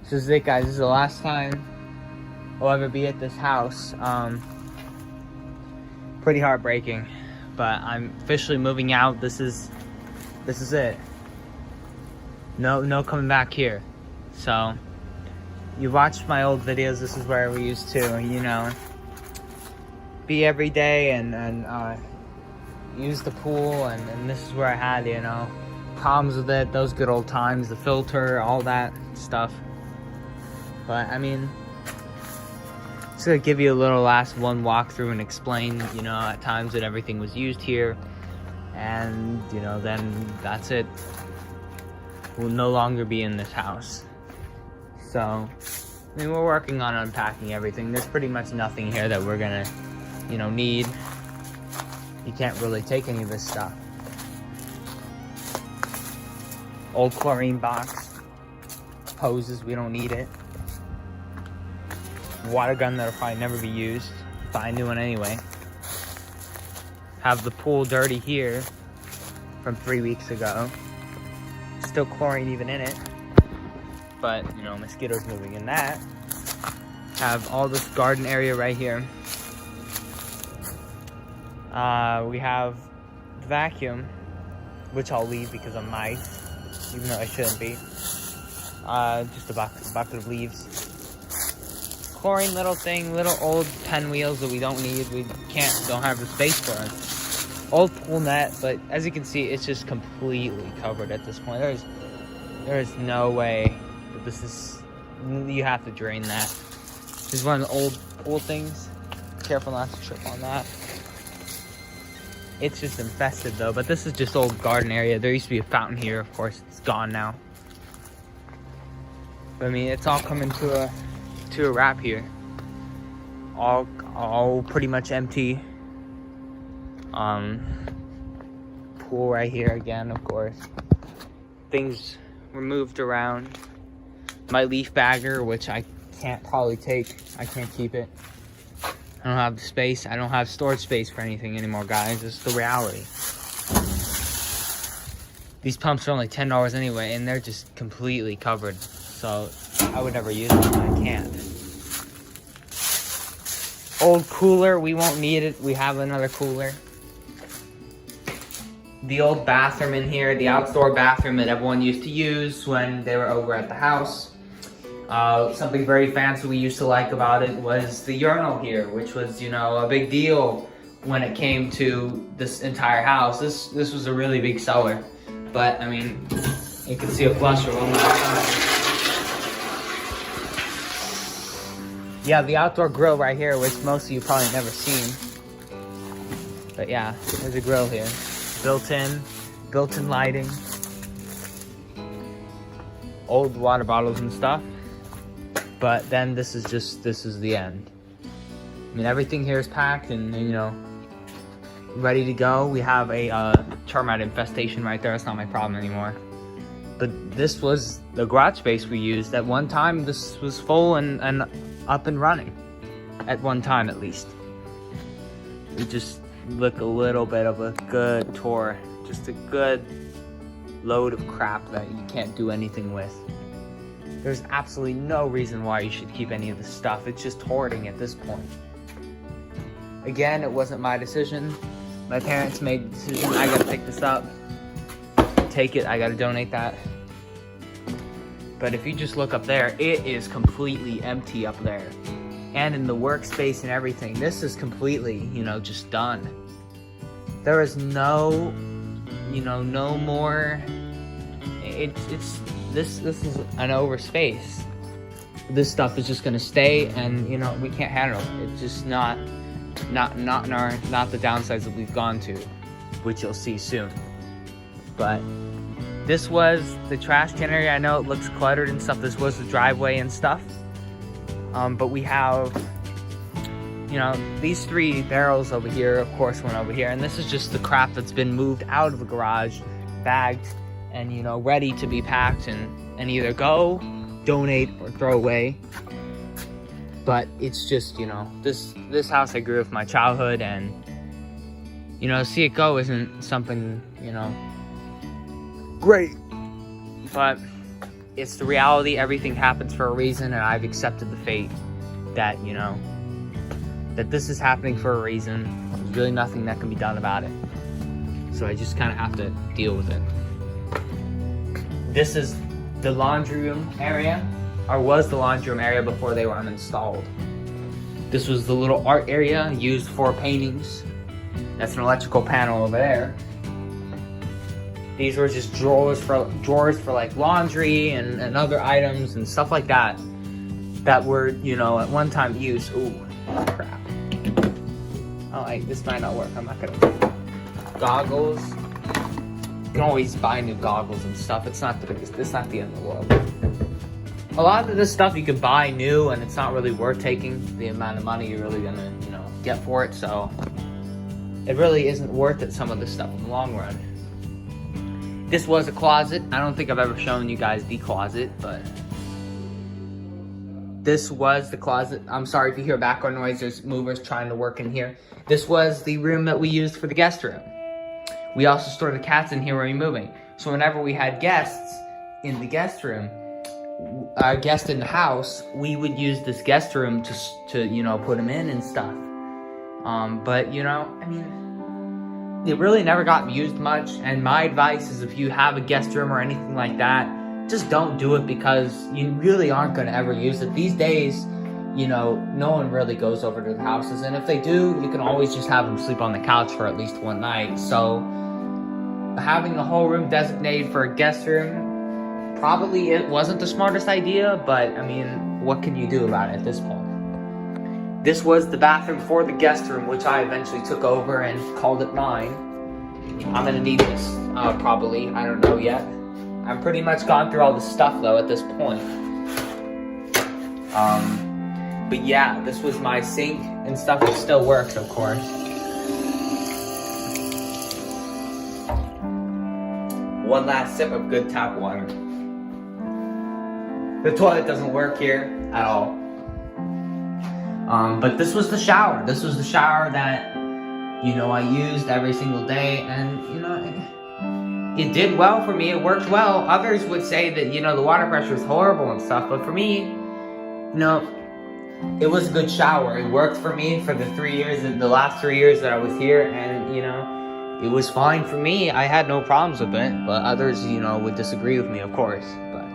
This is it, guys. This is the last time I'll ever be at this house. Pretty heartbreaking, but I'm officially moving out. This is it. No coming back here. So you watched my old videos. This is where we used to, you know, be every day and use the pool, and this is where I had, you know, problems with it, those good old times, the filter, all that stuff. But I mean, just gonna give you a little last one walkthrough and explain, you know, at times that everything was used here, and you know, then that's it. We'll no longer be in this house. So I mean, we're working on unpacking everything. There's pretty much nothing here that we're gonna, you know, need. You can't really take any of this stuff. Old chlorine box. Hoses, we don't need it. Water gun that'll probably never be used. Buy a new one anyway. Have the pool dirty here from 3 weeks ago. Still chlorine even in it. But, you know, mosquitoes moving in that. Have all this garden area right here. We have the vacuum, which I'll leave because I'm nice, even though I shouldn't be. Just a bucket of leaves. Chlorine little thing, little old pen wheels that we don't need. We don't have the space for it. Old pool net, but as you can see, it's just completely covered at this point. There is no way that this is. You have to drain that. This is one of the old pool things. Careful not to trip on that. It's just infested though, but this is just old garden area. There used to be a fountain here, of course, it's gone now. But I mean, it's all coming to a wrap here. All pretty much empty. Pool right here again, of course. Things were moved around. My leaf bagger, which I can't probably take. I can't keep it. I don't have the space. I don't have storage space for anything anymore, guys. It's the reality. These pumps are only $10 anyway, and they're just completely covered. So I would never use them. I can't. Old cooler. We won't need it. We have another cooler. The old bathroom in here. The outdoor bathroom that everyone used to use when they were over at the house. Something very fancy we used to like about it was the urinal here, which was, you know, a big deal when it came to this entire house. This was a really big seller, but I mean, you can see a flusher one more time. Yeah, the outdoor grill right here, which most of you probably never seen. But yeah, there's a grill here, built-in lighting, old water bottles and stuff. But then this is the end. I mean, everything here is packed and, you know, ready to go. We have a termite infestation right there. That's not my problem anymore. But this was the garage space we used. At one time, this was full and up and running. At one time, at least. We just look a little bit of a good tour. Just a good load of crap that you can't do anything with. There's absolutely no reason why you should keep any of this stuff. It's just hoarding at this point. Again, it wasn't my decision. My parents made the decision. I gotta pick this up, take it, I gotta donate that. But if you just look up there, it is completely empty up there. And in the workspace and everything, this is completely, you know, just done. There is no, you know, no more. This is an over space. This stuff is just gonna stay, and you know, we can't handle it. It's just not the downsides that we've gone to, which you'll see soon. But this was the trash can area. I know it looks cluttered and stuff. This was the driveway and stuff. But we have, you know, these 3 barrels over here, of course, went over here, and this is just the crap that's been moved out of the garage, bagged, and, you know, ready to be packed and either go, donate, or throw away. But it's just, you know, this house I grew with my childhood, and, you know, see it go isn't something, you know, great. But it's the reality. Everything happens for a reason, and I've accepted the fate that, you know, that this is happening for a reason. There's really nothing that can be done about it. So I just kind of have to deal with it. This is the laundry room area, or was the laundry room area before they were uninstalled. This was the little art area used for paintings. That's an electrical panel over there. These were just drawers for like laundry and other items and stuff like that that were, you know, at one time used. Ooh, crap. Oh, this might not work. I'm not gonna. Goggles. You can always buy new goggles and stuff. It's not the end of the world. A lot of this stuff you can buy new, and it's not really worth taking the amount of money you're really gonna, you know, get for it. So it really isn't worth it, some of this stuff in the long run. This was a closet. I don't think I've ever shown you guys the closet, but this was the closet. I'm sorry if you hear background noise. There's movers trying to work in here. This was the room that we used for the guest room. We also stored the cats in here when we were moving. So whenever we had guests in the guest room, our guest in the house, we would use this guest room to you know, put them in and stuff. But you know, I mean, it really never got used much. And my advice is, if you have a guest room or anything like that, just don't do it, because you really aren't going to ever use it. These days, you know, no one really goes over to the houses. And if they do, you can always just have them sleep on the couch for at least one night. So having a whole room designated for a guest room, probably it wasn't the smartest idea, but I mean, what can you do about it at this point? This was the bathroom for the guest room, which I eventually took over and called it mine. I'm gonna need this, probably, I don't know yet. I'm pretty much gone through all the stuff though at this point. But yeah, this was my sink and stuff. It still works, of course. One last sip of good tap water. The toilet doesn't work here at all. But this was the shower. This was the shower that, you know, I used every single day, and you know, it did well for me. It worked well. Others would say that, you know, the water pressure is horrible and stuff, but for me, you know, it was a good shower. It worked for me for the last 3 years that I was here, and you know, it was fine for me. I had no problems with it, but others, you know, would disagree with me, of course, but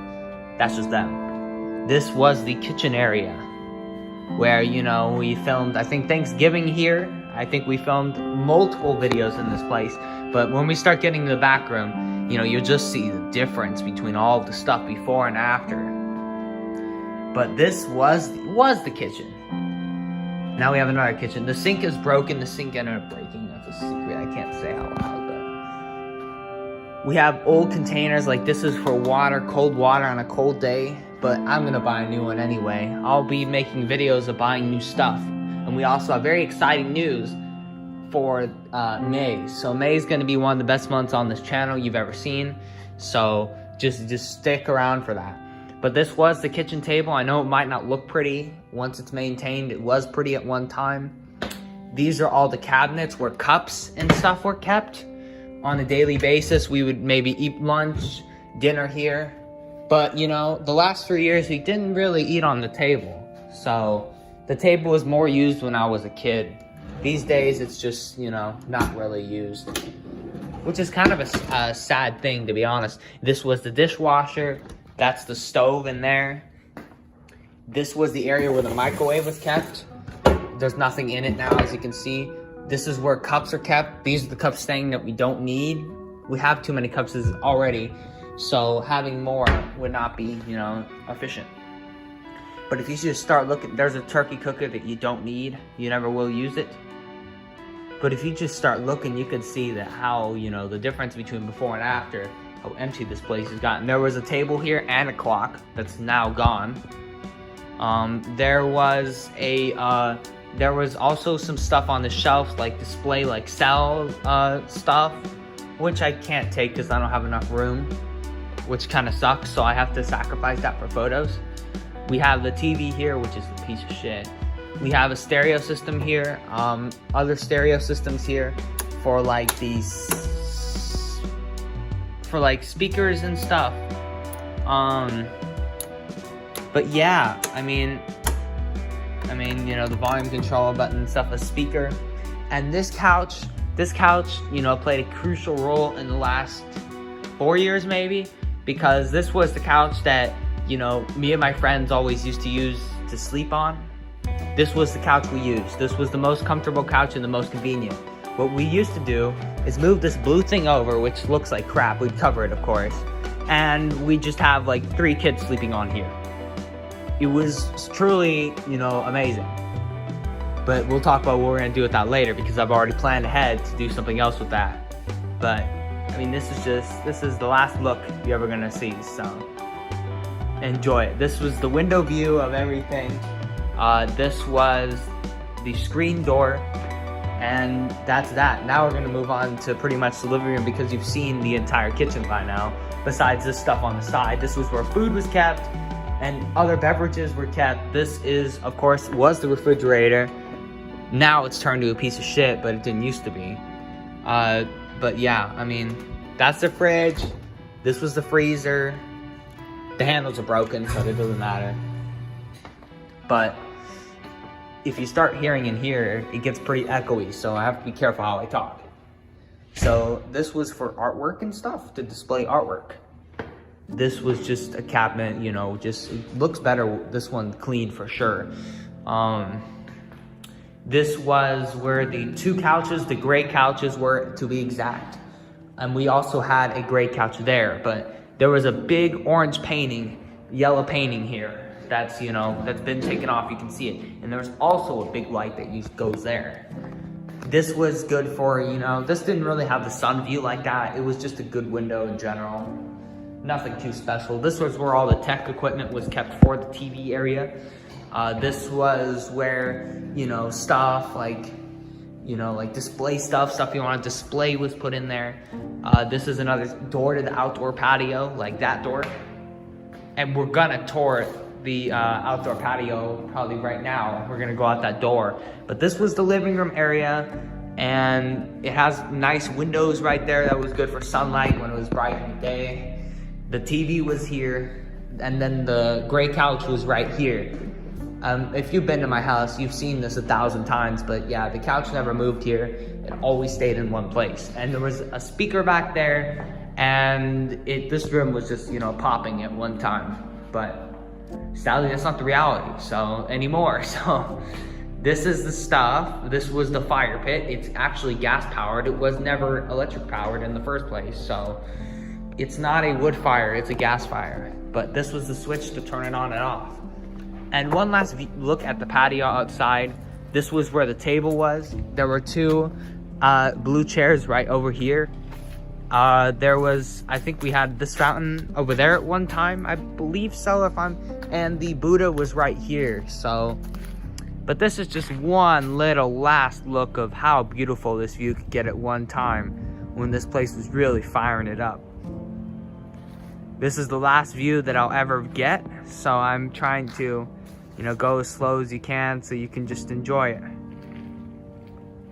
that's just them. This was the kitchen area where, you know, we filmed, I think, Thanksgiving here. I think we filmed multiple videos in this place, but when we start getting to the back room, you know, you'll just see the difference between all of the stuff before and after. But this was the kitchen. Now we have another kitchen. The sink is broken. The sink ended up breaking. That's a secret I can't say out loud, but we have old containers. Like, this is for water, cold water on a cold day, but I'm gonna buy a new one anyway. I'll be making videos of buying new stuff. And we also have very exciting news for May. So May is gonna be one of the best months on this channel you've ever seen. So just stick around for that. But this was the kitchen table. I know it might not look pretty once it's maintained. It was pretty at one time. These are all the cabinets where cups and stuff were kept. On a daily basis, we would maybe eat lunch, dinner here. But, you know, the last 3 years, we didn't really eat on the table. So the table was more used when I was a kid. These days, it's just, you know, not really used. Which is kind of a sad thing, to be honest. This was the dishwasher. That's the stove in there. This was the area where the microwave was kept. There's nothing in it now, as you can see. This is where cups are kept. These are the cups staying that we don't need. We have too many cups already, so having more would not be, you know, efficient. But if you just start looking, there's a turkey cooker that you don't need. You never will use it. But if you just start looking, you can see that how, you know, the difference between before and after, how empty this place has gotten. There was a table here and a clock that's now gone. There was also some stuff on the shelves, like display, like sell stuff, which I can't take because I don't have enough room, which kind of sucks, so I have to sacrifice that for photos. We have the TV here, which is a piece of shit. We have a stereo system here, other stereo systems here for like these, for like speakers and stuff. But yeah, I mean, you know, the volume control button and stuff, a speaker. And this couch, you know, played a crucial role in the last 4 years maybe, because this was the couch that, you know, me and my friends always used to use to sleep on. This was the couch we used. This was the most comfortable couch and the most convenient. What we used to do is move this blue thing over, which looks like crap. We'd cover it, of course. And we just have like 3 kids sleeping on here. It was truly, you know, amazing. But we'll talk about what we're gonna do with that later, because I've already planned ahead to do something else with that. But I mean, this is the last look you're ever gonna see, so enjoy it. This was the window view of everything. This was the screen door, and that's that. Now we're gonna move on to pretty much the living room, because you've seen the entire kitchen by now, besides this stuff on the side. This was where food was kept and other beverages were kept. This is, of course, was the refrigerator. Now it's turned to a piece of shit, but it didn't used to be. But yeah, I mean, that's the fridge. This was the freezer. The handles are broken, so it doesn't matter. But if you start hearing in here, it gets pretty echoey, so I have to be careful how I talk. So this was for artwork and stuff, to display artwork. This was just a cabinet, you know, just it looks better. This one clean for sure. This was where the 2 couches, the gray couches were, to be exact. And we also had a gray couch there, but there was a big orange painting, yellow painting here. That's, you know, that's been taken off, you can see it. And there's also a big light that goes there. This was good for, you know, this didn't really have the sun view like that. It was just a good window in general. Nothing too special. This was where all the tech equipment was kept for the TV area. This was where, you know, stuff like, you know, like display stuff you want to display was put in there. This is another door to the outdoor patio, like that door. And we're gonna tour the outdoor patio probably right now. We're gonna go out that door. But this was the living room area, and it has nice windows right there that was good for sunlight when it was bright in the day. The TV was here, and then the gray couch was right here. If you've been to my house, you've seen this 1,000 times, but yeah, the couch never moved here. It always stayed in one place. And there was a speaker back there, and this room was just, you know, popping at one time. But sadly, that's not the reality anymore. So this is the stuff. This was the fire pit. It's actually gas powered. It was never electric powered in the first place. So it's not a wood fire, it's a gas fire. But this was the switch to turn it on and off. And one last look at the patio outside. This was where the table was. There were 2 blue chairs right over here. There was, I think we had this fountain over there at one time, I believe so, and the Buddha was right here, so. But this is just one little last look of how beautiful this view could get at one time when this place was really firing it up. This is the last view that I'll ever get, so I'm trying to, you know, go as slow as you can so you can just enjoy it.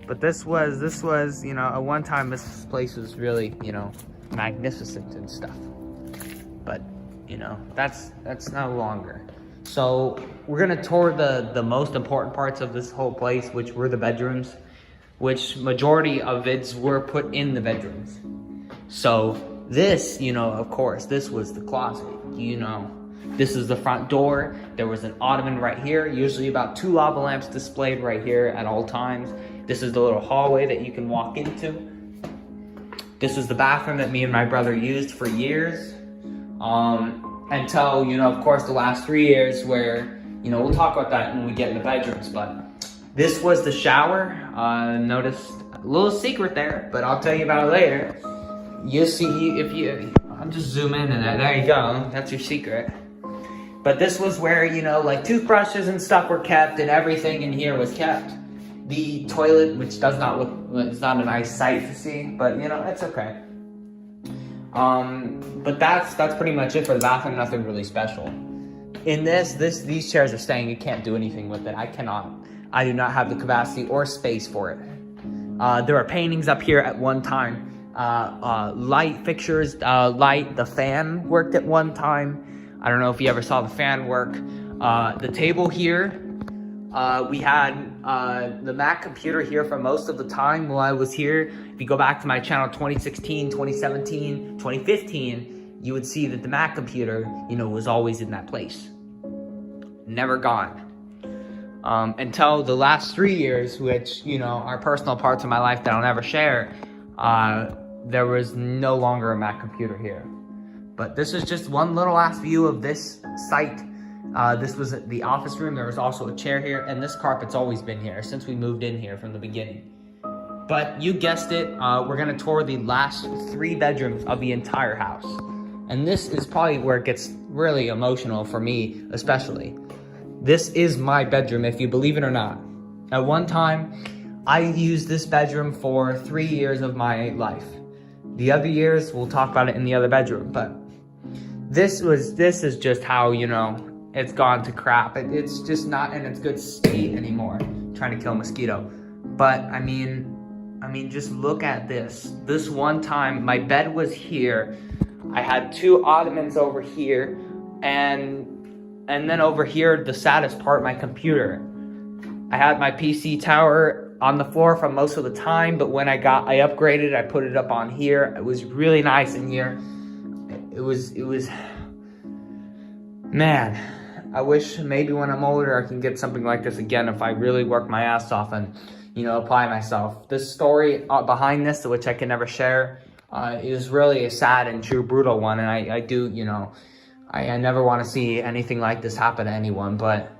But this was, you know, at one time this place was really, you know, magnificent and stuff. But, you know, that's no longer. So we're gonna tour the most important parts of this whole place, which were the bedrooms, which majority of vids were put in the bedrooms. So this, you know, of course, this was the closet, you know. This is the front door. There was an ottoman right here, usually about 2 lava lamps displayed right here at all times. This is the little hallway that you can walk into. This is the bathroom that me and my brother used for years. Until, you know, of course, the last 3 years where, you know, we'll talk about that when we get in the bedrooms, but this was the shower. Notice a little secret there, but I'll tell you about it later. You'll see, I'll just zoom in and there you go, that's your secret. But this was where, you know, like toothbrushes and stuff were kept and everything in here was kept. The toilet, which does not look, it's not a nice sight to see, but you know, it's okay. But that's pretty much it for the bathroom, nothing really special. In these chairs are staying, you can't do anything with it. I do not have the capacity or space for it. There are paintings up here at one time light fixtures, the fan worked at one time. I don't know if you ever saw the fan work. The table here, we had the Mac computer here for most of the time while I was here. If you go back to my channel 2016, 2017, 2015, you would see that the Mac computer, was always in that place. Never gone. Until the last 3 years, which, are personal parts of my life that I'll never share, there was no longer a Mac computer here. But this is just one little last view of this site. This was the office room. There was also a chair here, and this carpet's always been here since we moved in here from the beginning. But you guessed it, we're gonna tour the last 3 bedrooms of the entire house. And this is probably where it gets really emotional for me, especially. This is my bedroom, if you believe it or not. At one time, I used this bedroom for 3 years of my life. The other years, we'll talk about it in the other bedroom, but this is just how, it's gone to crap. It's just not in its good state anymore. I'm trying to kill a mosquito. But I mean, just look at this. This one time, my bed was here. I had 2 ottomans over here, and then over here, the saddest part, my computer. I had my PC tower on the floor for most of the time, but when I upgraded, I put it up on here. It was really nice in here. It was, man, I wish maybe when I'm older, I can get something like this again if I really work my ass off and, apply myself. This story behind this, which I can never share, is really a sad and true brutal one, and I do, I never want to see anything like this happen to anyone, but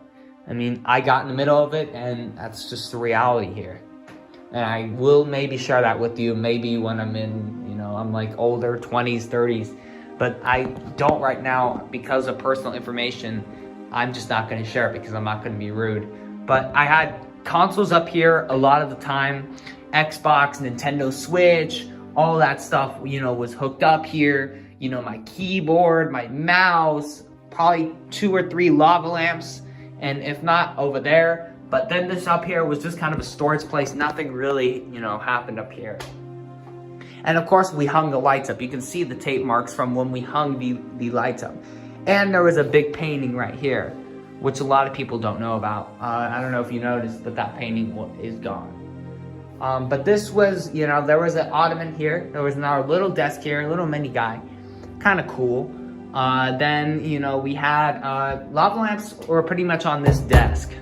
I got in the middle of it, and that's just the reality here. And I will maybe share that with you, maybe when I'm in, I'm like older, 20s, 30s, but I don't right now because of personal information. I'm just not going to share it because I'm not going to be rude. But I had consoles up here a lot of the time, Xbox, Nintendo Switch, all that stuff, was hooked up here. My keyboard, my mouse, probably 2 or 3 lava lamps, and if not, over there. But then this up here was just kind of a storage place. Nothing really, happened up here. And of course, we hung the lights up. You can see the tape marks from when we hung the lights up. And there was a big painting right here, which a lot of people don't know about. I don't know if you noticed, but that painting is gone. But this was, there was an ottoman here. There was our little desk here, a little mini guy. Kind of cool. Then, we had lava lamps were pretty much on this desk.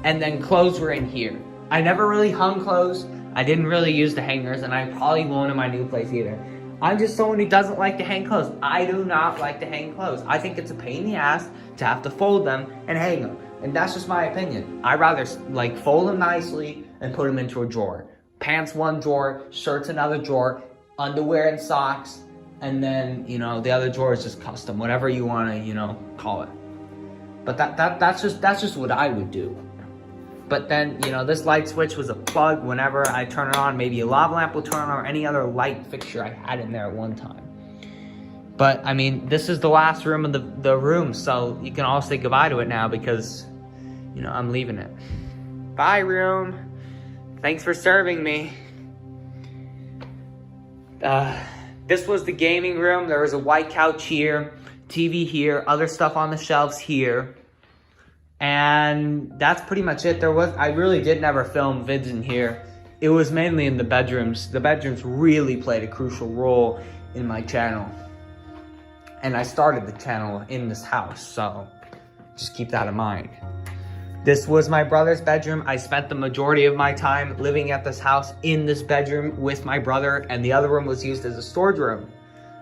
And then clothes were in here. I never really hung clothes. I didn't really use the hangers, and I probably won't in my new place either. I'm just someone who doesn't like to hang clothes. I do not like to hang clothes. I think it's a pain in the ass to have to fold them and hang them. And that's just my opinion. I rather fold them nicely and put them into a drawer. Pants one drawer, shirts another drawer, underwear and socks, and then, the other drawer is just custom, whatever you want to, call it. But that's just what I would do. But then, this light switch was a plug. Whenever I turn it on, maybe a lava lamp will turn on, or any other light fixture I had in there at one time. But, this is the last room of the room, so you can all say goodbye to it now because, I'm leaving it. Bye, room. Thanks for serving me. This was the gaming room. There was a white couch here, TV here, other stuff on the shelves here. And that's pretty much it. I really did never film vids in here. It was mainly in the bedrooms. The bedrooms really played a crucial role in my channel. And I started the channel in this house, so just keep that in mind. This was my brother's bedroom. I spent the majority of my time living at this house in this bedroom with my brother, and the other room was used as a storage room.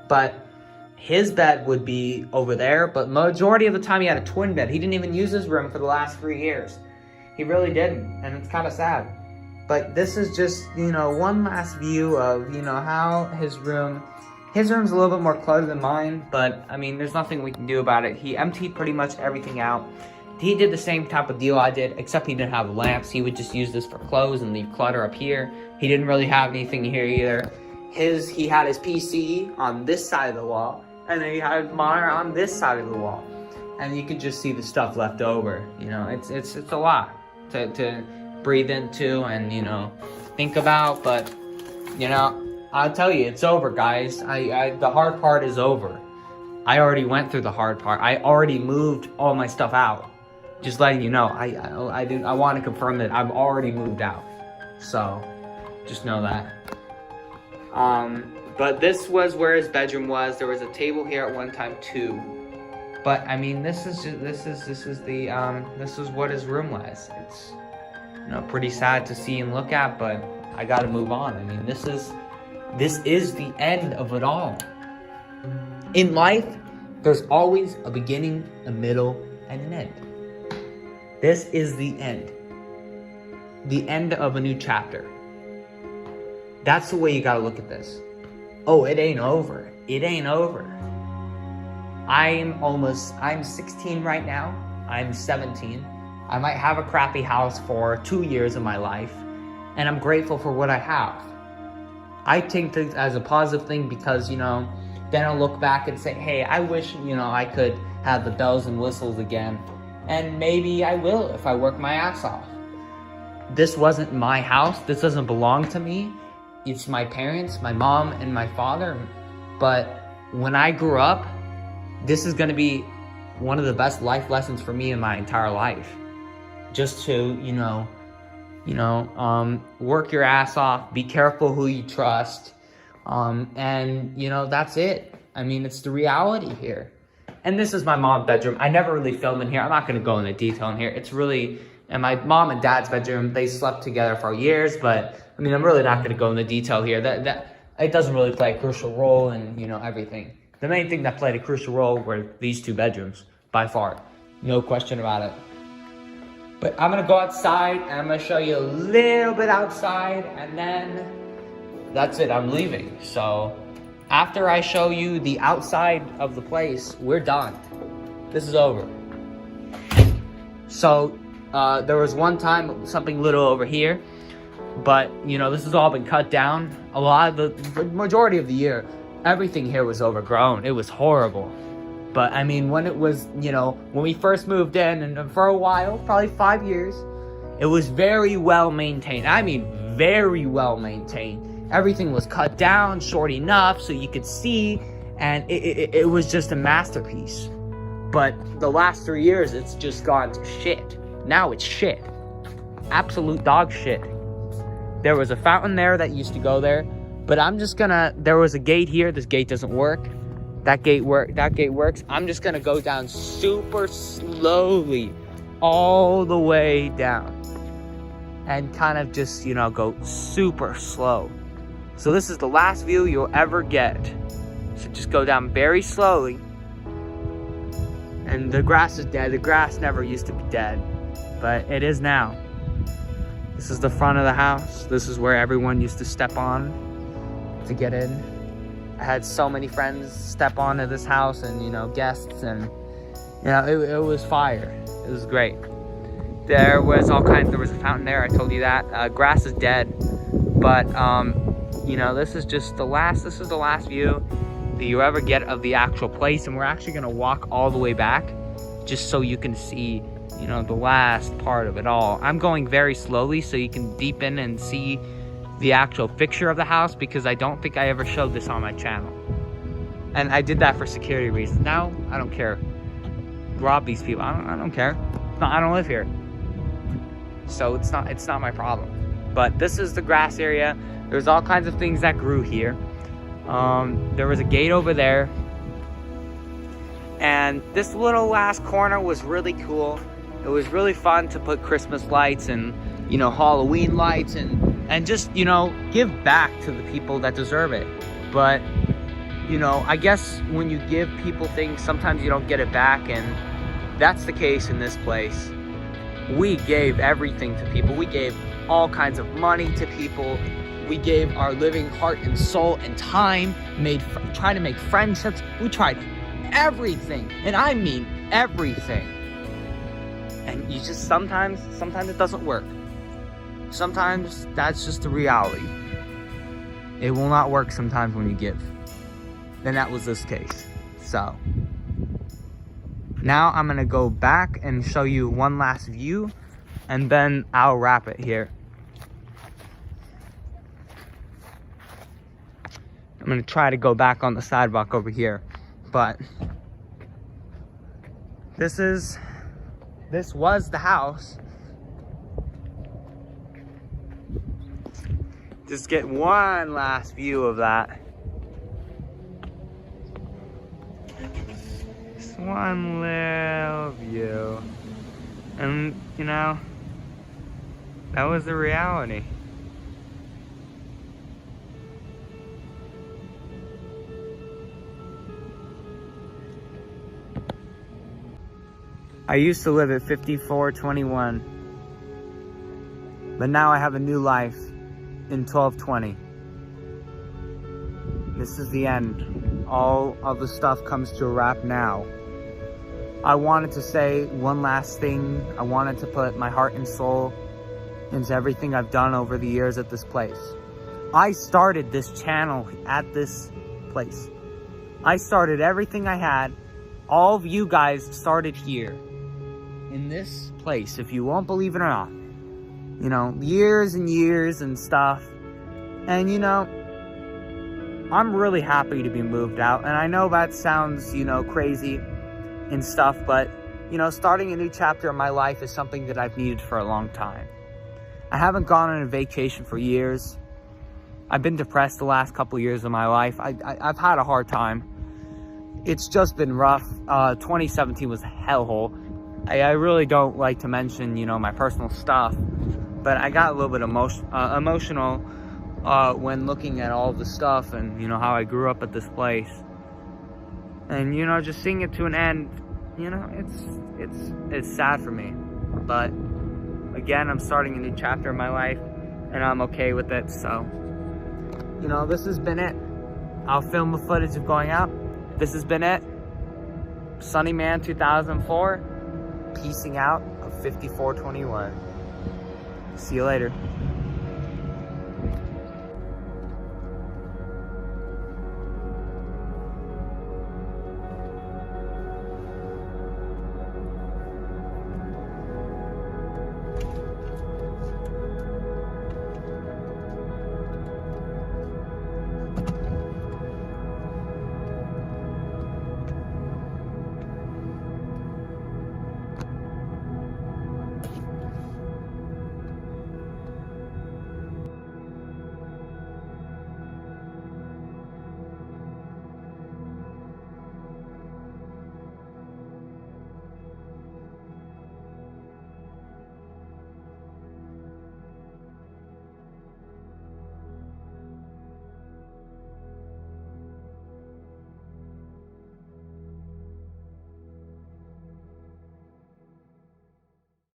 But his bed would be over there, but majority of the time he had a twin bed. He didn't even use his room for the last 3 years. He really didn't, and it's kind of sad. But this is just, one last view of, how his room's a little bit more cluttered than mine, but, there's nothing we can do about it. He emptied pretty much everything out. He did the same type of deal I did, except he didn't have lamps. He would just use this for clothes and leave clutter up here. He didn't really have anything here either. He had his PC on this side of the wall, and then he had a monitor on this side of the wall. And you could just see the stuff left over. It's a lot to breathe into and, think about. But, I'll tell you, it's over, guys. The hard part is over. I already went through the hard part. I already moved all my stuff out. Just letting you know. I want to confirm that I've already moved out. So, just know that. But this was where his bedroom was. There was a table here at one time too. But I mean, this is what his room was. It's, you know, pretty sad to see and look at, but I got to move on. I mean, this is the end of it all. In life, there's always a beginning, a middle, and an end. This is the end. The end of a new chapter. That's the way you gotta look at this. Oh, it ain't over. It ain't over. I'm 16 right now. I'm 17. I might have a crappy house for 2 years of my life, and I'm grateful for what I have. I take things as a positive thing because, you know, then I'll look back and say, hey, I wish, you know, I could have the bells and whistles again. And maybe I will if I work my ass off. This wasn't my house. This doesn't belong to me. It's my parents, my mom, and my father. But when I grew up, this is going to be one of the best life lessons for me in my entire life. Just to, work your ass off, be careful who you trust, and, you know, that's it. I mean, it's the reality here. And this is my mom's bedroom. I never really filmed in here. I'm not going to go into detail in here. It's really, and my mom and dad's bedroom, they slept together for years, but, I mean, I'm really not going to go into detail here. That it doesn't really play a crucial role in, you know, everything. The main thing that played a crucial role were these two bedrooms, by far. No question about it. But I'm going to go outside, and I'm going to show you a little bit outside, and then that's it. I'm leaving. So after I show you the outside of the place, we're done. This is over. So there was one time something little over here, but, you know, this has all been cut down. A lot of the majority of the year, everything here was overgrown. It was horrible. But, I mean, when it was, you know, when we first moved in, and for a while, probably 5 years, it was very well maintained. I mean, very well maintained. Everything was cut down short enough so you could see, and it was just a masterpiece. But the last 3 years, it's just gone to shit. Now it's shit. Absolute dog shit. There was a fountain there that used to go there, but I'm just gonna, there was a gate here. This gate doesn't work. That gate works. I'm just gonna go down super slowly, all the way down, and kind of just, you know, go super slow. So this is the last view you'll ever get. So just go down very slowly. And the grass is dead. The grass never used to be dead, but it is now. This is the front of the house. This is where everyone used to step on to get in. I had so many friends step onto this house, and, you know, guests, and, you know, it was fire. It was great. There was all kinds, there was a fountain there, I told you that. Grass is dead, but, you know, this is the last view that you ever get of the actual place, and we're actually gonna walk all the way back just so you can see, you know, the last part of it all. I'm going very slowly so you can deepen and see the actual picture of the house, because I don't think I ever showed this on my channel. And I did that for security reasons. Now, I don't care. Rob these people. I don't care. I don't live here. So it's not my problem. But this is the grass area. There's all kinds of things that grew here. There was a gate over there. And this little last corner was really cool. It was really fun to put Christmas lights and, you know, Halloween lights, and just, you know, give back to the people that deserve it. But, you know, I guess when you give people things, sometimes you don't get it back, and that's the case in this place. We gave everything to people. We gave all kinds of money to people. We gave our living heart and soul and time, tried to make friendships. We tried everything, and I mean everything. And you just, sometimes it doesn't work. Sometimes that's just the reality. It will not work sometimes when you give. And that was this case. So now I'm gonna go back and show you one last view, and then I'll wrap it here. I'm gonna try to go back on the sidewalk over here, but this was the house. Just get one last view of that. Just one little view. And, you know, that was the reality. I used to live at 5421, but now I have a new life in 1220. This is the end. All of the stuff comes to a wrap now. I wanted to say one last thing. I wanted to put my heart and soul into everything I've done over the years at this place. I started this channel at this place. I started everything I had. All of you guys started here. In this place, if you won't believe it or not. You know, years and years and stuff. And you know, I'm really happy to be moved out. And I know that sounds, you know, crazy and stuff, but you know, starting a new chapter in my life is something that I've needed for a long time. I haven't gone on a vacation for years. I've been depressed the last couple of years of my life. I've had a hard time. It's just been rough. 2017 was a hellhole. I really don't like to mention, you know, my personal stuff, but I got a little bit emotional when looking at all the stuff and, you know, how I grew up at this place. And, you know, just seeing it to an end, you know, it's sad for me. But, again, I'm starting a new chapter in my life, and I'm okay with it, so, you know, this has been it. I'll film the footage of going out. This has been it. Sonny Man 2004. Peacing out of 5421. See you later.